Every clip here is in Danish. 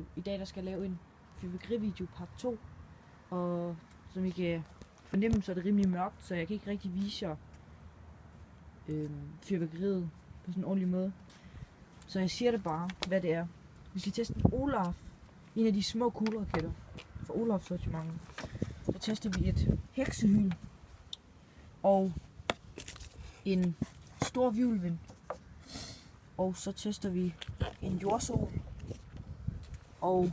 fyrværkerivideo. I dag der skal jeg lave en fyrværkerivideo part 2. Og som I kan fornemme, så er det rimelig mørkt, så jeg kan ikke rigtig vise jer fyrværkeriet på sådan en ordentlig måde. Så jeg siger det bare, hvad det er. Vi skal teste en Olaf, en af de små kugleraketter fra Olaf sortimentet. Så tester vi et heksehyl og en stor hvirvelvind. Og så tester vi en jordsol. Og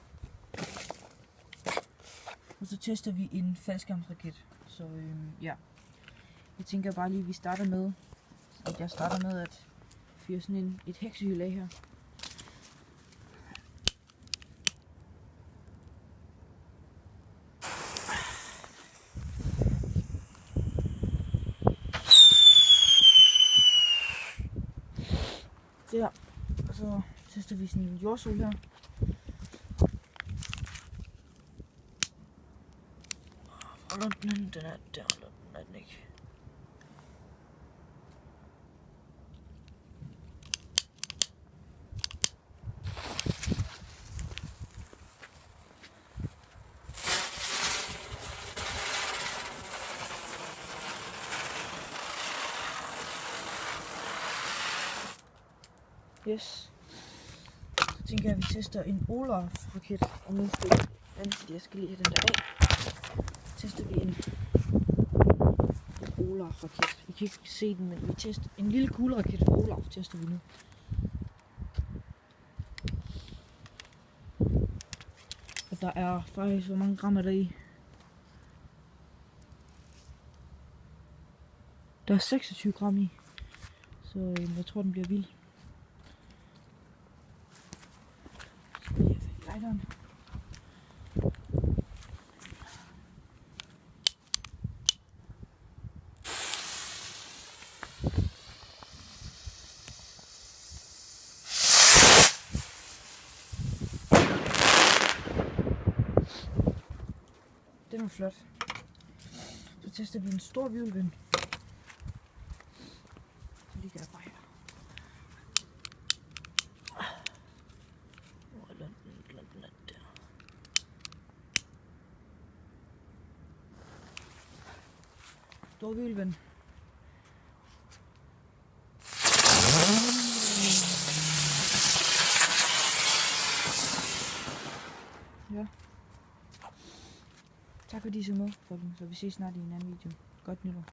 så tester vi en faldskærmsraket. Så ja. Jeg tænker bare lige, at jeg starter med at fyre sådan et heksehyl af her. Der. Og så tester vi sådan en jordsol her. Og den er der, og den er den ikke. Yes. Så tænker jeg, at vi tester en Olaf-raket. Og nu skal jeg skal lige have den der af. Så tester vi en Olaf-raket. I kan ikke se den, men vi tester en lille kugleraket fra Olaf tester vi nu. Og der er faktisk, hvor mange gram er der i? Der er 26 gram i. Så jeg tror, den bliver vild. Lighteren. Den er flot. Så tester vi en stor hvirvelvind. Så ligger der bare her. Der. Stor hvirvelvind. Ja. Tak fordi I så med, folkens, så vi ses snart i en anden video. Godt nytår.